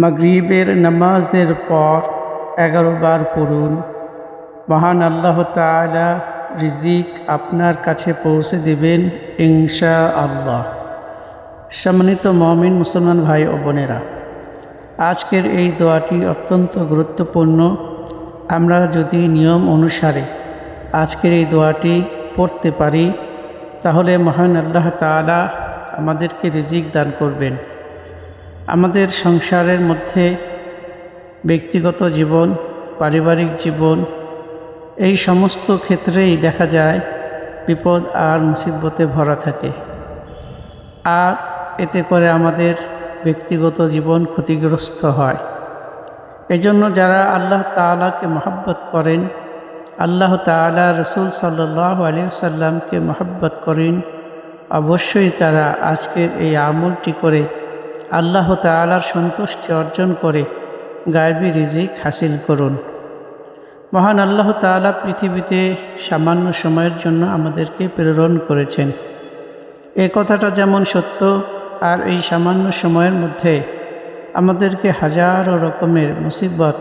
মাগরিবের নামাজের পর 11 বার পড়ুন। মহান আল্লাহ তাআলা রিজিক আপনার কাছে পৌঁছে দেবেন ইনশাআল্লাহ। সম্মানিত মুমিন মুসলমান ভাই ও বোনেরা, আজকের এই দোয়াটি অত্যন্ত গুরুত্বপূর্ণ। আমরা যদি নিয়ম অনুসারে আজকের এই দোয়াটি পড়তে পারি, তাহলে মহান আল্লাহ তাআলা আমাদেরকে রিজিক দান করবেন। আমাদের সংসারের মধ্যে ব্যক্তিগত জীবন, পারিবারিক জীবন, এই সমস্ত ক্ষেত্রেই দেখা যায় বিপদ আর মুসিবতে ভরা থাকে, আর এতে করে আমাদের ব্যক্তিগত জীবন ক্ষতিগ্রস্ত হয়। এজন্য যারা আল্লাহ তাআলাকে মহব্বত করেন, আল্লাহ তাআলা রসুল সাল্লাল্লাহু আলাইহি ওয়াসাল্লামকে মহব্বত করেন, অবশ্যই তারা আজকের এই আমলটি করে আল্লাহ তাআলার সন্তুষ্টি অর্জন করে গায়বী রিজিক হাসিল করুন। মহান আল্লাহ তাআলা পৃথিবীতে সামান্য সময়ের জন্য আমাদেরকে প্রেরণ করেছেন। এ কথাটা যেমন সত্য, আর এই সামান্য সময়ের মধ্যে আমাদেরকে হাজারো রকমের মুসিবত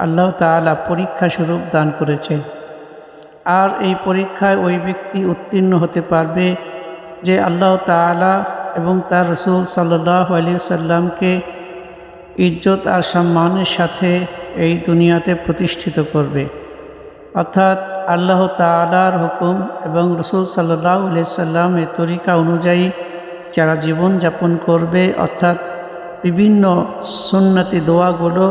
আল্লাহ তাআলা পরীক্ষা স্বরূপ দান করেছেন। আর এই পরীক্ষায় ওই ব্যক্তি উত্তীর্ণ হতে পারবে যে আল্লাহ তাআলা এবং তার রসুল সাল্লাল্লাহু আলাইহি ওয়াসাল্লামকে ইজ্জত আর সম্মানের সাথে এই দুনিয়াতে প্রতিষ্ঠিত করবে। অর্থাৎ আল্লাহ তাআলার হুকুম এবং রসুল সাল্লাল্লাহু আলাইহি ওয়াসাল্লামের তরিকা অনুযায়ী যারা জীবন যাপন করবে, অর্থাৎ বিভিন্ন সুন্নতি দোয়াগুলো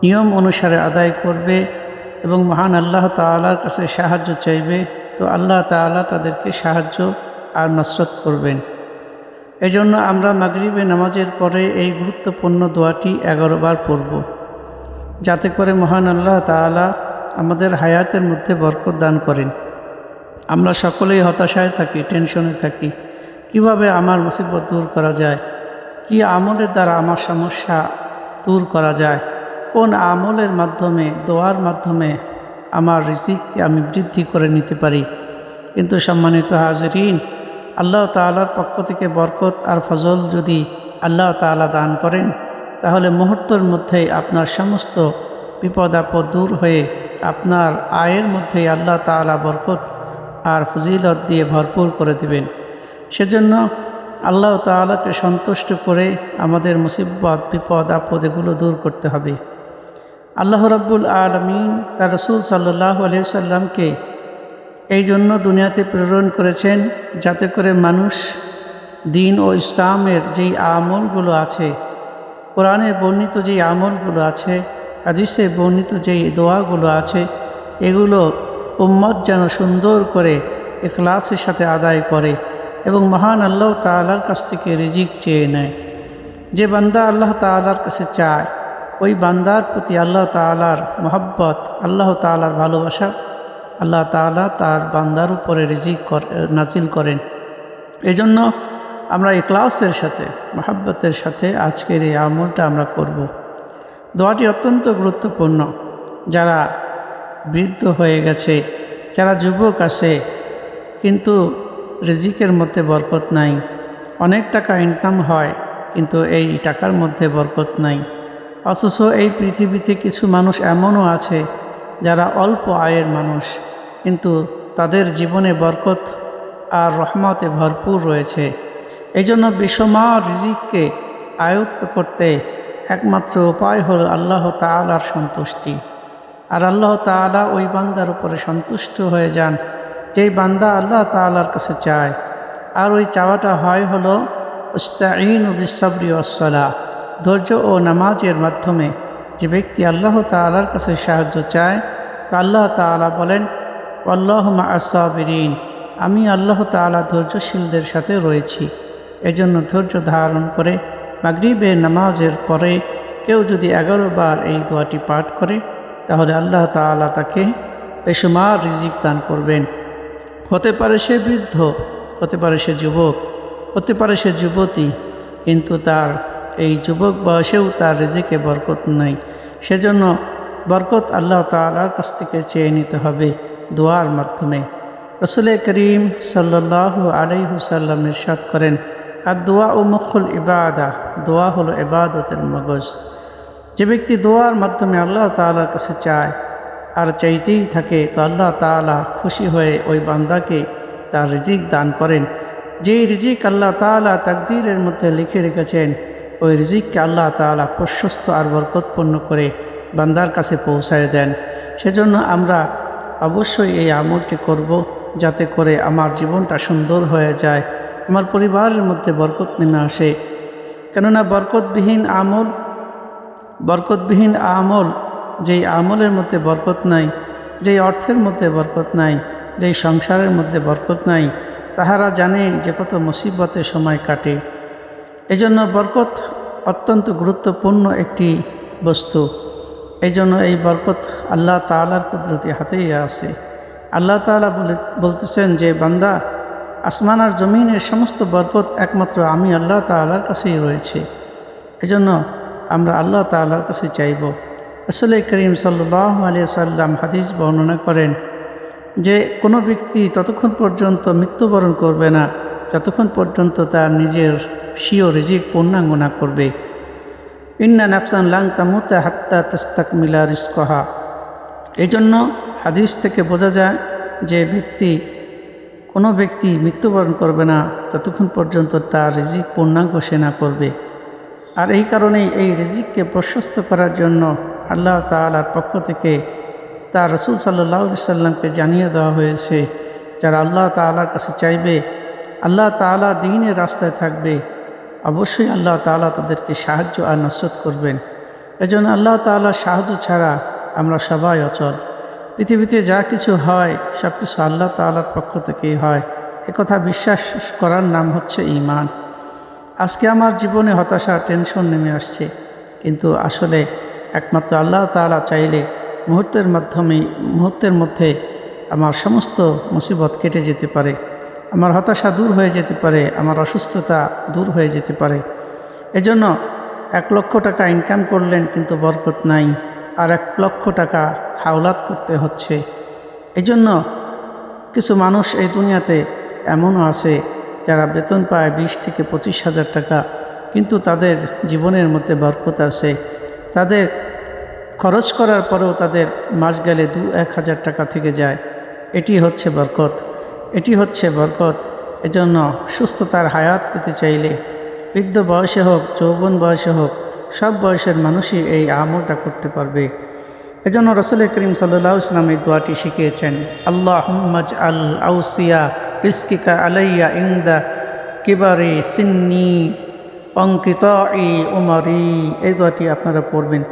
নিয়ম অনুসারে আদায় করবে এবং মহান আল্লাহ তাআলার কাছে সাহায্য চাইবে, তো আল্লাহ তাআলা তাদেরকে সাহায্য আর নসরত করবেন। এজন্য আমরা মাগরিবে নামাজের পরে এই গুরুত্বপূর্ণ দোয়াটি 11 বার পড়ব, যাতে করে মহান আল্লাহ তাআলা আমাদের হায়াতের মধ্যে বরকত দান করেন। আমরা সকলেই হতাশায় থাকি, টেনশনে থাকি, কিভাবে আমার মুসিবত দূর করা যায়, কি আমলের দ্বারা আমার সমস্যা দূর করা যায়, কোন আমলের মাধ্যমে, দোয়ার মাধ্যমে আমার রিজিককে আমি বৃদ্ধি করে নিতে পারি। কিন্তু সম্মানিত হাজিরিন, আল্লাহ তাআলার পক্ষ থেকে বরকত আর ফজল যদি আল্লাহ তাআলা দান করেন, তাহলে মুহূর্তের মধ্যেই আপনার সমস্ত বিপদ আপদ দূর হয়ে আপনার আয়ের মধ্যেই আল্লাহ তাআলা বরকত আর ফজিলত দিয়ে ভরপুর করে দেবেন। সেজন্য আল্লাহ তাআলাকে সন্তুষ্ট করে আমাদের মুসিবত, বিপদ আপদ এগুলো দূর করতে হবে। আল্লাহ রাব্বুল আলামিন তার রসুল সাল্লাল্লাহু আলাইহি ওয়াসাল্লামকে এই জন্য দুনিয়াতে প্রেরণ করেছেন, যাতে করে মানুষ দিন ও ইসলামের যেই আমলগুলো আছে, কোরআনে বর্ণিত যেই আমলগুলো আছে, হাদিসে বর্ণিত যেই দোয়াগুলো আছে, এগুলো উম্মত যেন সুন্দর করে ইখলাসের সাথে আদায় করে এবং মহান আল্লাহ তাআলার কাছ থেকে রিজিক চেয়ে নেয়। যে বান্দা আল্লাহ তাআলার কাছে চায়, ওই বান্দার প্রতি আল্লাহ তাআলার মহব্বত, আল্লাহ তাআলার ভালোবাসা আল্লাহ তাআলা তার বান্দার উপরে রিজিক নাজিল করেন। এজন্য আমরা ইখলাসের সাথে, মহব্বতের সাথে আজকের এই আমলটা আমরা করব। দোয়াটি অত্যন্ত গুরুত্বপূর্ণ। যারা বৃদ্ধ হয়ে গেছে, যারা যুবক আছে কিন্তু রিজিকের মধ্যে বরকত নাই, অনেক টাকা ইনকাম হয় কিন্তু এই টাকার মধ্যে বরকত নাই, অথচ এই পৃথিবীতে কিছু মানুষ এমনও আছে যারা অল্প আয়ের মানুষ, কিন্তু তাদের জীবনে বরকত আর রহমতে ভরপুর রয়েছে। এই জন্য বেসুমার রিজিককে আয়ত্ত করতে একমাত্র উপায় হল আল্লাহ তাআলার সন্তুষ্টি। আর আল্লাহ তাআলা ওই বান্দার উপরে সন্তুষ্ট হয়ে যান যেই বান্দা আল্লাহ তাআলার কাছে চায়। আর ওই চাওয়াটা হয় হলো ইস্তাঈনু বিসসবরি ওয়াসসালাহ, ধৈর্য ও নামাজের মাধ্যমে। যে ব্যক্তি আল্লাহ তাআলার কাছে সাহায্য চায়, তো আল্লাহ তাআলা বলেন আল্লাহু মা'আস সাবিরিন, আমি আল্লাহ তাআলা ধৈর্যশীলদের সাথে রয়েছি। এজন্য ধৈর্য ধারণ করে মাগরিবের নামাজের পরে কেউ যদি 11 বার এই দোয়াটি পাঠ করে, তাহলে আল্লাহ তাআলা তাকে বেশুমার রিজিক দান করবেন। হতে পারে সে বৃদ্ধ, হতে পারে সে যুবক, হতে পারে সে যুবতী, কিন্তু তার এই যুবক বয়সেও তার রিজিকে বরকত নাই। সেজন্য বরকত আল্লাহ তাআলার কাছ থেকে চেয়ে নিতে হবে দোয়ার মাধ্যমে। রাসূল করিম সাল্লাল্লাহু আলাইহি ওয়াসাল্লাম ইরশাদ করেন, আর দোয়া ও মুখুল ইবাদা, দোয়া হলো ইবাদতের মগজ। যে ব্যক্তি দোয়ার মাধ্যমে আল্লাহ তাআলার কাছে চায় আর চাইতেই থাকে, তো আল্লাহ তাআলা খুশি হয়ে ওই বান্দাকে তার রিজিক দান করেন। যেই রিজিক আল্লাহ তাআলা তাকদীরের মধ্যে লিখে রেখেছেন, ওই রিজিককে আল্লাহ তাআলা প্রশস্ত আর বরকতপূর্ণ করে বান্দার কাছে পৌঁছায় দেন। সেজন্য আমরা অবশ্যই এই আমলটি করব, যাতে করে আমার জীবনটা সুন্দর হয়ে যায়, আমার পরিবারের মধ্যে বরকত নেমে আসে। কেননা বরকতবিহীন আমল, যেই আমলের মধ্যে বরকত নাই, যেই অর্থের মধ্যে বরকত নাই, যেই সংসারের মধ্যে বরকত নাই, তাহারা জানে যে কত মুসিবতের সময় কাটে। এজন্য বরকত অত্যন্ত গুরুত্বপূর্ণ একটি বস্তু। এজন্য এই বরকত আল্লাহ তাআলার কুদরতি হাতেই আছে। আল্লাহ তাআলা বলতেছেন যে বান্দা, আসমান আর জমিনের সমস্ত বরকত একমাত্র আমি আল্লাহ তাআলার কাছেই রয়েছে। এজন্য আমরা আল্লাহ তাআলার কাছে চাইব। রাসূল করিম সাল্লাল্লাহু আলাইহি ওয়াসাল্লাম হাদিস বর্ণনা করেন যে কোনো ব্যক্তি ততক্ষণ পর্যন্ত মৃত্যুবরণ করবে না যতক্ষণ পর্যন্ত তার নিজের স্বীয় রিজিক পূর্ণাঙ্গ না করবে। ইন্না নাফসান লাং তামুতা হাত্তা তাস্তাকমিলা রিজকাহা। এই জন্য হাদিস থেকে বোঝা যায় যে কোনো ব্যক্তি মৃত্যুবরণ করবে না যতক্ষণ পর্যন্ত তার রিজিক পূর্ণাঙ্গ সে না করবে। আর এই কারণেই এই রিজিককে প্রশস্ত করার জন্য আল্লাহ তাআলার পক্ষ থেকে তার রাসূল সাল্লাল্লাহু আলাইহি সাল্লামকে জানিয়ে দেওয়া হয়েছে, যারা আল্লাহ তাআলার কাছে চাইবে, আল্লাহ তাআলার দ্বীনের রাস্তায় থাকবে, অবশ্যই আল্লাহ তাআলা তাদেরকে সাহায্য আর নসরত করবেন। এজন্য আল্লাহ তাআলার সাহায্য ছাড়া আমরা সবাই অচল। পৃথিবীতে যা কিছু হয় সব কিছু আল্লাহ তাআলার পক্ষ থেকেই হয়। একথা বিশ্বাস করার নাম হচ্ছে ঈমান। আজকে আমার জীবনে হতাশা, টেনশন নেমে আসছে, কিন্তু আসলে একমাত্র আল্লাহ তাআলা চাইলে মুহূর্তের মধ্যে আমার সমস্ত মুসিবত কেটে যেতে পারে, আমার হতাশা দূর হয়ে যেতে পারে, আমার অসুস্থতা দূর হয়ে যেতে পারে। এজন্য 1 লক্ষ টাকা ইনকাম করলেন কিন্তু বরকত নাই, আর 1 লক্ষ টাকা হাওলাত করতে হচ্ছে। এজন্য কিছু মানুষ এই দুনিয়াতে এমনও আছে যারা বেতন পায় 20 থেকে 25,000 টাকা, কিন্তু তাদের জীবনের মধ্যে বরকত আছে। তাদের খরচ করার পরেও তাদের মাস গেলে 2-1 হাজার টাকা থেকে যায়। এটি হচ্ছে বরকত। এজন্য সুস্থতার হায়াত পেতে চাইলে বৃদ্ধ বয়সে হোক, যৌবন বয়সে হোক, সব বয়সের মানুষই এই আমলটা করতে পারবে। এজন্য রাসূল করিম সাল্লাল্লাহু আলাইহি ওয়াসাল্লাম এই দোয়াটি শিখিয়েছেন, আল্লাহুম্মা জাআল আউসিয়া রিজকিকা আলাইয়া ইনদা কিবারি সিন্নি ওয়ানকিতাই উমরি। এই দোয়াটি আপনারা পড়বেন,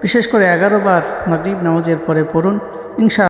বিশেষ করে 11 বার মাগরিব নামাজের পরে পড়ুন। ইনশাআল্লাহ